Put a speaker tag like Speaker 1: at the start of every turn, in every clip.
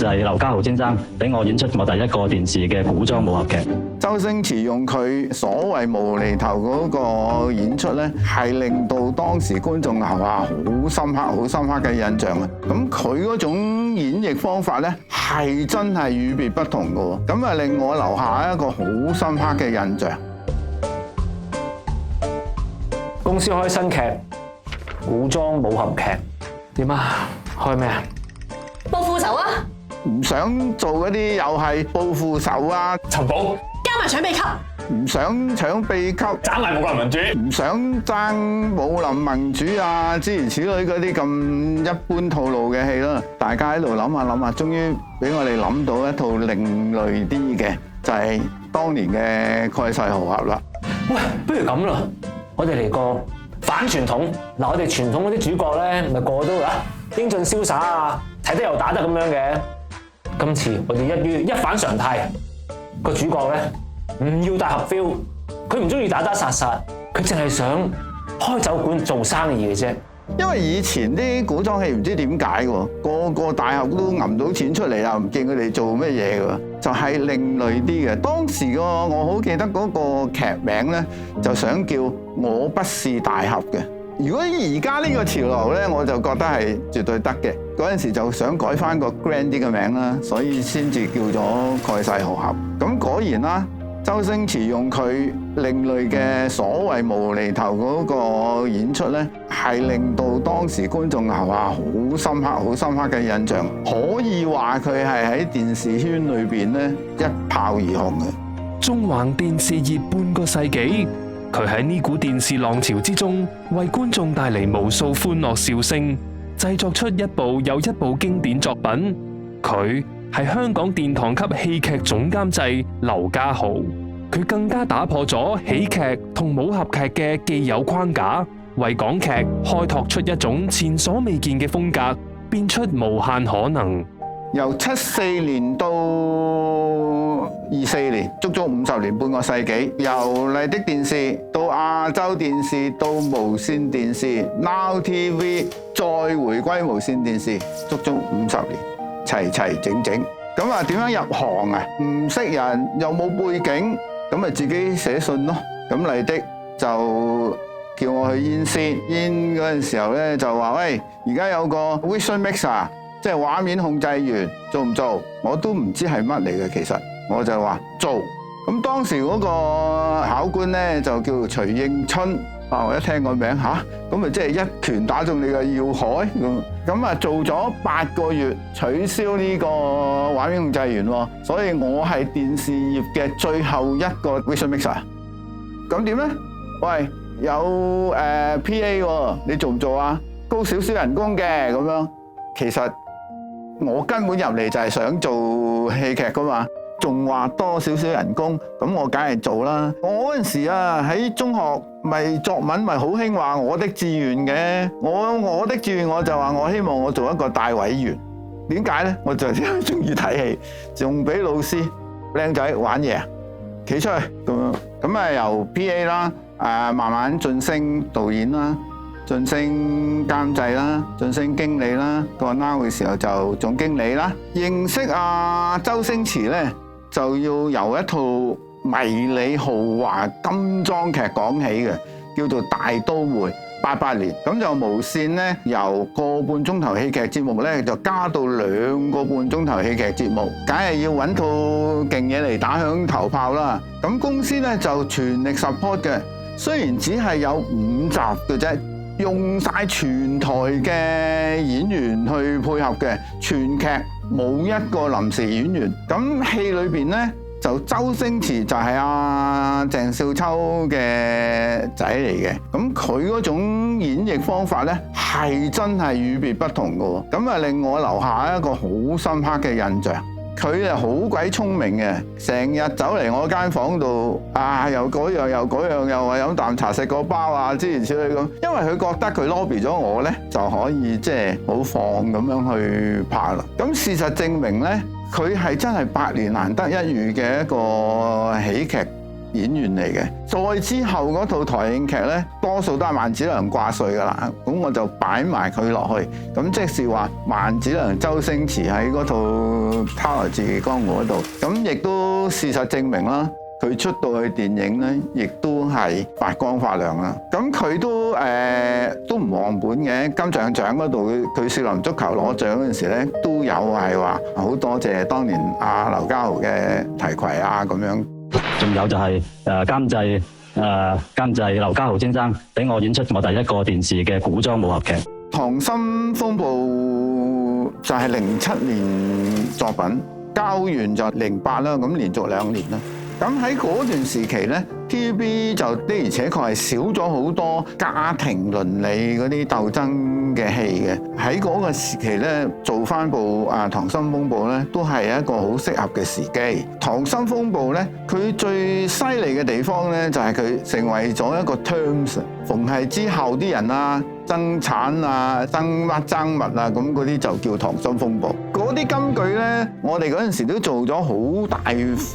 Speaker 1: 就係劉家豪先生俾我演出我第一個電視嘅古裝武俠劇。
Speaker 2: 周星馳用佢所謂無厘頭嗰個演出呢，係令到當時觀眾係話好深刻、好深刻嘅印象啊！咁佢嗰種演繹方法呢，係真係與別不同嘅喎，咁啊令我留下一個好深刻嘅印象。
Speaker 3: 公司開新劇，古裝武俠劇，點啊？開咩啊？
Speaker 4: 報復仇啊！
Speaker 2: 唔想做嗰啲又係報復仇啊！
Speaker 3: 尋寶，
Speaker 4: 加埋搶秘笈，
Speaker 2: 唔想搶秘笈，
Speaker 3: 爭埋武林盟主，
Speaker 2: 唔想爭武林盟主啊！諸如此類嗰啲咁一般套路嘅戲啦，大家喺度諗下諗下，終於俾我哋諗到一套另類啲嘅，就係當年嘅蓋世豪俠啦。
Speaker 3: 喂，不如咁啦，我哋嚟個反傳統。嗱，我哋傳統嗰啲主角咧，咪個個都英俊瀟灑啊，睇得又打得咁樣嘅。今次我哋一反常態，個主角咧唔要大俠 feel，佢唔中意打打殺殺，佢淨係想開酒館做生意嘅啫。
Speaker 2: 因為以前啲古裝戲唔知點解喎，個個大俠都揞到錢出嚟啦，唔見佢哋做咩嘢㗎，就係另類啲嘅。當時我好記得嗰個劇名咧，就想叫我不是大俠嘅。如果而家呢個潮流咧，我就覺得係絕對得嘅。嗰陣時就想改翻個 grand 啲嘅名啦，所以先至叫咗蓋世豪俠。咁果然啦，周星馳用佢另類嘅所謂無厘頭嗰個演出咧，係令到當時觀眾係話好深刻、好深刻嘅印象，可以話佢係喺電視圈裏邊咧一炮而紅嘅。
Speaker 5: 縱橫電視業半個世紀，佢喺呢股電視浪潮之中，為觀眾帶嚟無數歡樂笑聲，製作出一部又一部經典作品。佢係香港殿堂級戲劇總監製劉家豪，佢更加打破咗喜劇同武俠劇嘅既有框架，為港劇開拓出一種前所未見嘅風格，變出無限可能。
Speaker 2: 由74年到24年，足足50年，半個世紀。由麗的電視到亞洲電視到無線電視 Now TV， 再回歸無線電視，足足50年，齊齊整整。咁啊，點樣入行啊？唔識人又冇背景，咁咪自己寫信咯。咁麗的就叫我去煙先，煙嗰陣時候咧就話：喂，而家有個 Vision Mixer， 即係畫面控制員，做唔做？我都唔知係乜嚟嘅，其實我就話做。咁當時嗰個考官咧就叫徐應春，我一聽個名嚇，咁咪即係一拳打中你嘅要害咁啊！做咗8個月，取消呢個畫面控制員喎，所以我係電視業嘅最後一個 Vision Mixer。咁點咧？喂，有PA 喎，你做唔做啊？高少少人工嘅咁樣，其實我根本入嚟就係想做戲劇噶嘛，仲話多少少人工，咁我梗係做啦。我嗰陣時啊喺中學咪作文咪好興話我的志願嘅，我的志願我就話我希望我做一個大委員。點解咧？我就因為中意睇戲，仲俾老師靚仔玩嘢，企出去咁樣，咁啊由 PA 啦，慢慢晉升導演啦，晉升監製啦，晉升經理啦，到 Now 嘅時候就總經理啦。認識周星馳咧，就要由一套迷你豪華金裝劇講起嘅，叫做《大都會》。88年，咁就無線咧由個半鐘頭戲劇節目咧就加到2個半鐘頭戲劇節目，梗係要揾套勁嘢嚟打響頭炮啦。咁公司咧就全力 support 嘅，雖然只係有5集嘅啫，用晒全台嘅演員去配合嘅，全劇冇一個臨時演員。咁戲裏邊咧就周星馳就係鄭少秋嘅仔嚟嘅，咁佢嗰種演繹方法咧係真係與別不同嘅，咁啊令我留下一個好深刻嘅印象。佢係好鬼聰明嘅，成日走嚟我間房度又嗰樣又嗰樣，又話飲啖茶食個包啊，諸如此類咁。因為佢覺得佢 lobby 咗我咧，就可以即係好放咁樣去拍啦。咁事實證明咧，佢係真係百年難得一遇嘅一個喜劇演員嚟嘅。再之後嗰套台慶劇呢，多數都係萬梓良掛帥噶啦，咁我就擺埋佢落去。咁即是話萬梓良、周星馳喺嗰套《他來自江湖》嗰度，咁亦都事實證明啦。佢出到去電影咧，亦都係發光發亮啦。咁佢都唔忘本嘅。金像獎嗰度佢少林足球攞獎嗰陣時咧，都有係話好多謝當年阿劉家豪嘅提攜啊咁樣。
Speaker 1: 仲有就係監製劉家豪先生俾我演出我第一個電視嘅古裝武俠劇《
Speaker 2: 溏心風暴》，就係07年作品，交完就08啦，咁連續2年啦。咁喺嗰段時期呢 TVB 就的而且確係少咗好多家庭倫理嗰啲鬥爭嘅戲嘅。喺嗰個時期呢，做翻部《溏心風暴》呢，都係一個好適合嘅時機。《溏心風暴》呢，佢最犀利嘅地方呢，就係佢成為咗一個 terms， 逢係之後啲人啊爭產啊爭乜爭物啊，咁嗰啲就叫溏心風暴。嗰啲金句呢，我哋嗰陣時都做咗好大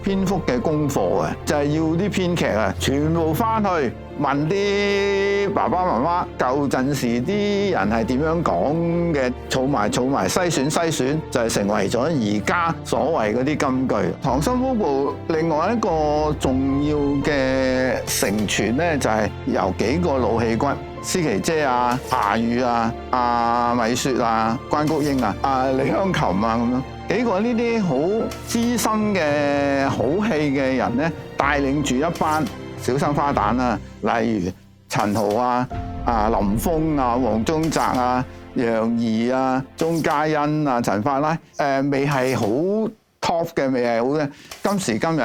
Speaker 2: 篇幅嘅功課嘅，就係要啲編劇啊，全部翻去問啲爸爸媽媽舊陣時啲人係點樣講嘅，儲埋篩選，就係成為咗而家所謂嗰啲金句。溏心風暴另外一個重要嘅承傳呢，就係由幾個老戲骨。施琪姐啊、夏雨啊、阿米雪啊、關菊英啊、李香琴啊咁樣幾個呢啲好資深嘅好戲嘅人咧，帶領住一班小生花旦啊，例如陳豪啊、林峰啊、黃宗澤啊、楊怡啊、鐘嘉欣啊、陳法拉，未係好 top 嘅，未係好嘅。今時今日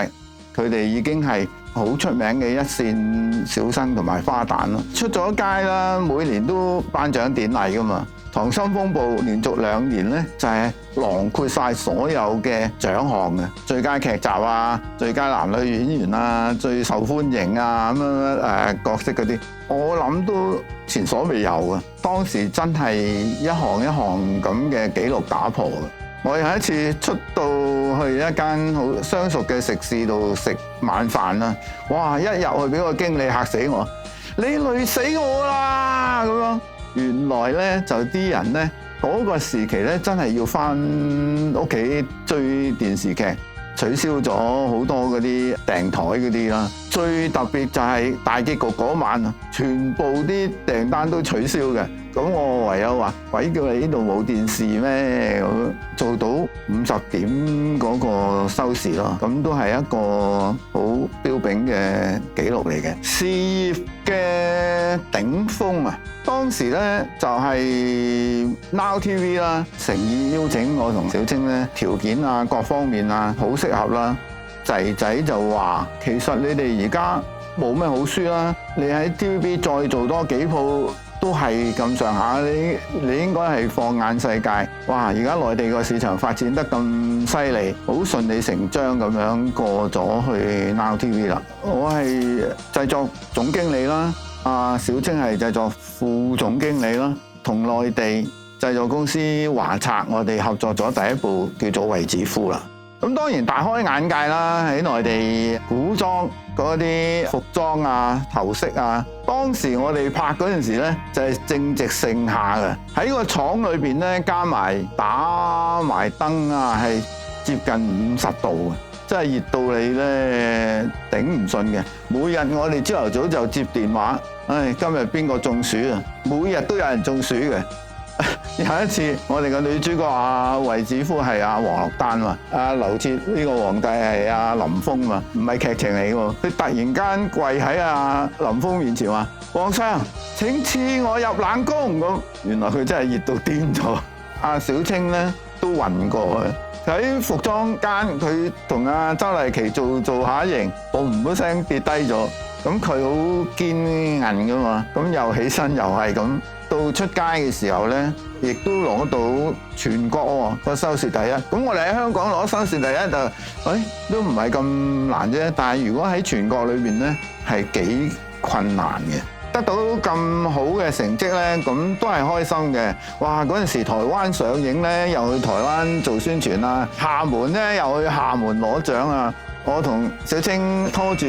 Speaker 2: 佢哋已經係好出名嘅一線小生同埋花旦咯，出咗街啦，每年都頒獎典禮噶嘛。溏心風暴連續2年咧，就係囊括晒所有嘅獎項嘅，最佳劇集啊、最佳男女演員啊、最受歡迎啊咁樣角色嗰啲，我諗都前所未有嘅。當時真係一項一項咁嘅紀錄打破嘅。我有一次出到去一間好相熟嘅食肆度食晚飯啦，哇！一入去俾個經理嚇死我，你累死我啦咁樣。原來咧就啲人咧嗰個時期咧真係要返屋企追電視劇，取消咗好多嗰啲訂台嗰啲啦。最特別就係大結局嗰晚啊，全部啲訂單都取消嘅。咁我唯有話，鬼叫你呢度冇電視咩？咁做到50點嗰個收視咯，咁都係一個好標炳嘅紀錄嚟嘅。事業嘅頂峰啊，當時咧就係 Now TV 啦，誠意邀請我同小青咧，條件啊各方面啊好適合啦。仔就話：其實你哋而家冇咩好輸啦，你喺 TVB 再做多幾鋪都係咁上下，你應該係放眼世界。哇！而家內地個市場發展得咁犀利，好順理成章咁樣過咗去 Now TV 啦。我係製作總經理啦，阿小青係製作副總經理啦，同內地製作公司華策我哋合作咗第一部叫做《衛子夫》啦。咁當然大開眼界啦！喺內地古裝嗰啲服裝啊、頭飾啊，當時我哋拍嗰陣時咧，就係正值盛夏嘅。喺個廠裏邊咧，加埋打埋燈啊，係接近50度嘅，真係熱到你咧頂唔順嘅。每日我哋朝頭早就接電話，唉，今日邊個中暑啊？每日都有人中暑嘅。有一次，我哋嘅女主角衛子夫係黃樂丹嘛，劉徹呢個皇帝係林峰嘛，唔係劇情嚟喎。佢突然間跪喺林峰面前話：皇上請賜我入冷宮咁。原來佢真係熱到癲咗。小青咧都暈過去，喺服裝間佢同周麗淇做下型，嘣一聲跌低咗。咁佢好堅韌噶嘛，咁又起身又係咁。到出街嘅時候咧，亦都攞到全國個收視第一。咁我哋喺香港攞收視第一就，都唔係咁難啫。但係如果喺全國裏邊咧，係幾困難嘅。得到咁好嘅成績咧，咁都係開心嘅。哇！嗰陣時台灣上映咧，又去台灣做宣傳啦；廈門咧，又去廈門攞獎啊。我同小青拖住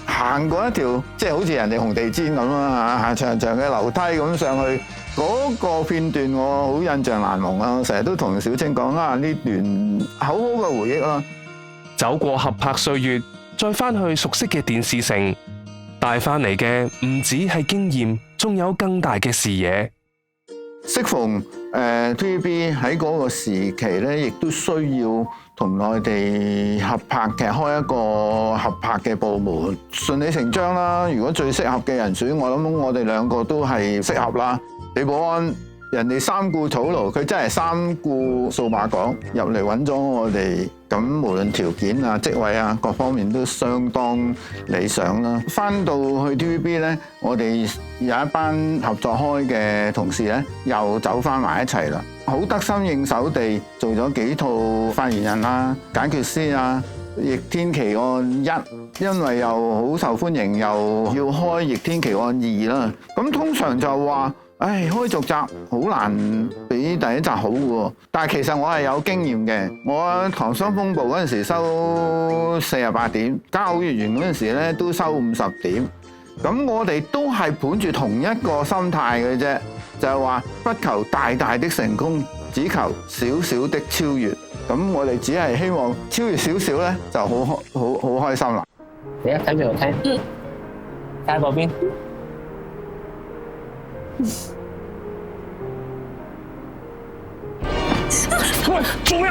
Speaker 2: 行過一條，即係好似人哋紅地氈咁啊，行長長嘅樓梯咁上去，嗰個片段我好印象難忘啊！我成日都同小青講啊，呢段好好嘅回憶啦。
Speaker 5: 走過合拍歲月，再翻去熟悉嘅電視城，帶翻嚟嘅唔止係經驗，仲有更大嘅視野。
Speaker 2: 適逢TVB 喺嗰個時期咧，亦都需要同內地合拍嘅，開一個合拍嘅部門，順理成章啦。如果最適合嘅人選，我諗我哋兩個都係適合啦。李寶安人哋三顧草廬，佢真係三顧數碼港入嚟揾咗我哋，咁無論條件啊、職位啊各方面都相當理想啦。翻到去 TVB 咧，我哋有一班合作開嘅同事咧，又走翻埋一齊啦，好得心應手地做咗幾套發言人啦、解決師啊、逆天奇案1，因為又好受歡迎，又要開逆天奇案2啦。咁通常就話，開續集好難比第一集好喎，但係其實我係有經驗嘅。我《溏心風暴》嗰陣時收48點，《家好月圓》嗰陣時咧都收50點。咁我哋都係本住同一個心態嘅啫，就係話不求大大的成功，只求小小的超越。咁我哋只係希望超越少少咧，就好開心啦。
Speaker 3: 你一睇住我聽，睇下嗰邊。喂，做咩？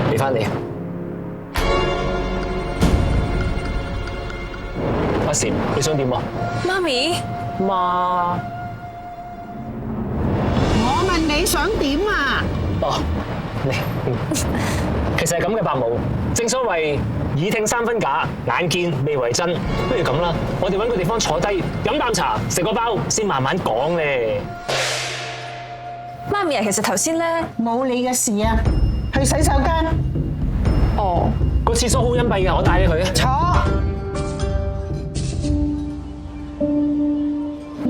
Speaker 3: 俾翻你，阿禪，你想點啊？
Speaker 4: 媽咪，
Speaker 3: 媽，
Speaker 6: 我問你想點啊？
Speaker 3: 哦，你其實係咁嘅，伯母。正所謂耳聽三分假，眼見未為真。不如咁啦，我哋揾個地方坐低，飲啖茶，食個包，先慢慢講咧。
Speaker 4: 媽咪啊，其實頭先咧，
Speaker 6: 冇你嘅事啊，去洗手間
Speaker 3: 哦，個廁所好隱蔽嘅，我帶你去啊。
Speaker 6: 坐，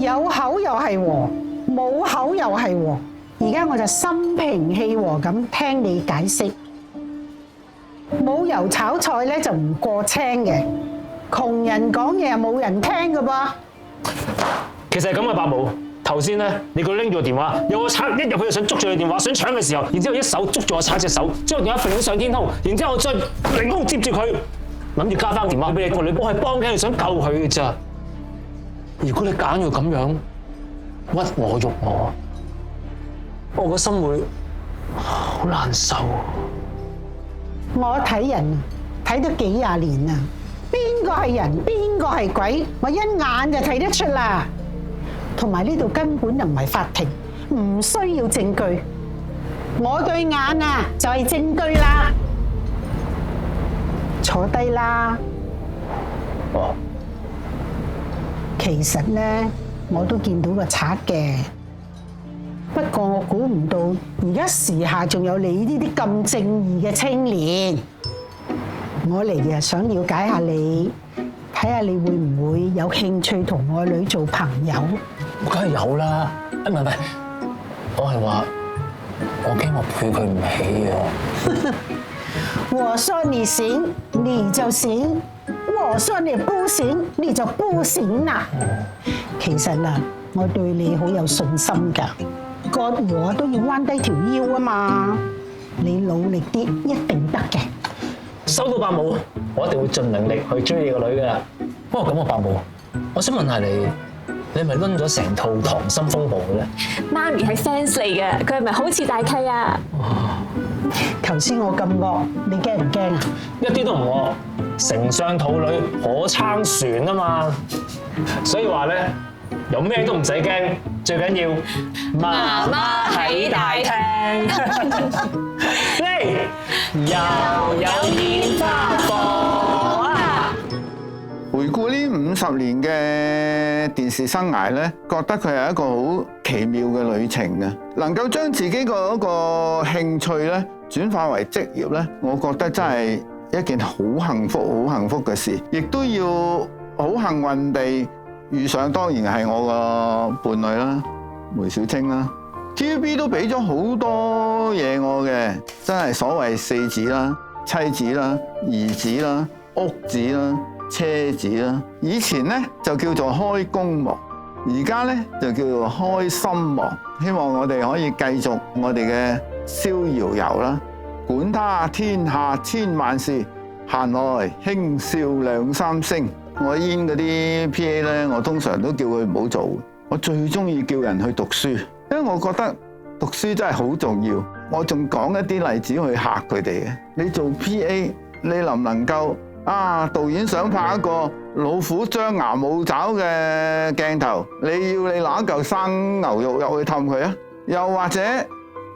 Speaker 6: 有口又係和，冇口又係和。而家我就心平氣和咁聽你解釋。冇油炒菜咧就唔過青嘅，窮人講嘢冇人聽㗎噃。
Speaker 3: 其實係咁嘅，伯母。頭先咧，你佢拎住個電話，有個賊一入去就想捉住佢電話，想搶嘅時候，然之後一手捉住個賊隻手，將個電話揈上天空，然之後再凌空接住佢，諗住加翻個電話俾你。我係幫緊你，想救佢嘅咋。如果你揀要咁樣屈我辱我個心會好難受。
Speaker 6: 我睇人睇咗幾廿年啦，邊個係人，邊個係鬼，我一眼就睇得出啦。同埋呢度根本就唔係法庭，唔需要證據。我對眼啊就係證據啦。坐低啦。
Speaker 3: 哦。
Speaker 6: 其實咧，我都見到個賊嘅，不過我估唔到而家時下仲有你呢啲咁正義嘅青年。我嚟啊，想了解下你，睇下你會唔會有興趣同我女做朋友？
Speaker 3: 我梗係有啦，唔係，我係話我驚我配佢唔起啊。
Speaker 6: 我說你行，你就行；我說你不行，你就不行啦。其實啊，我對你好有信心㗎，割禾都要彎低條腰啊嘛。你努力啲，一定得嘅。
Speaker 3: 收到，伯母，我一定會盡能力去追你個女㗎。不過咁啊，伯母，我想問下你。你係咪攆咗成套《溏心風暴》嘅咧？
Speaker 4: 媽咪係 fans 嚟嘅，佢係咪好似大契啊？
Speaker 6: 頭先我咁惡，你驚唔驚啊？
Speaker 3: 一啲都唔惡，丞相肚裏可撐船啊嘛！所以話咧，有咩都唔使驚，最緊要媽媽喺大廳。嚟，又有煙花放啊！
Speaker 2: 回顧呢50年嘅電視生涯咧，覺得佢係一個好奇妙嘅旅程嘅，能夠將自己個興趣咧轉化為職業咧，我覺得真係一件好幸福、好幸福嘅事，亦都要好幸運地遇上，當然係我個伴侶啦，梅小青啦。TVB 都俾咗好多嘢我嘅，真係所謂四子啦、妻子啦、兒子啦、屋子啦、車子啦。以前呢就叫做開工忙，而家呢就叫做開心忙。希望我哋可以繼續我哋嘅逍遙遊啦。管他天下千萬事，閒來輕笑兩三聲。我演嗰啲 PA 呢，我通常都叫佢唔好做。我最中意叫人去讀書，因為我覺得讀書真係好重要。我仲講一啲例子去嚇佢哋嘅。你做 PA， 你能唔能夠導演想拍一個老虎張牙舞爪嘅鏡頭，你要你拿一嚿生牛肉入去氹佢啊？又或者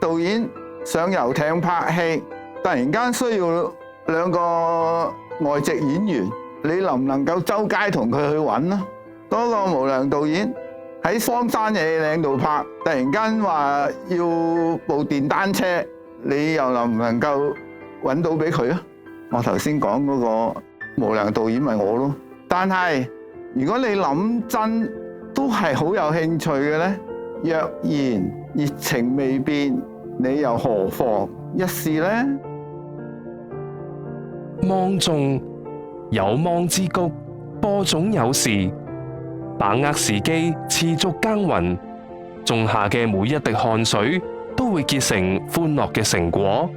Speaker 2: 導演上遊艇拍戲，突然間需要兩個外籍演員，你能唔能夠周街同佢去揾啊？多個無良導演喺荒山野嶺度拍，突然間話要部電單車，你又能唔能夠揾到俾佢啊？我頭先講嗰個無良導演咪我咯。但係如果你諗真，都係好有興趣嘅呢。若然熱情未變，你又何妨一試呢？
Speaker 5: 芒種，有芒之谷，播種有時，把握時機，持續耕耘，種下嘅每一滴汗水都會結成歡樂嘅成果。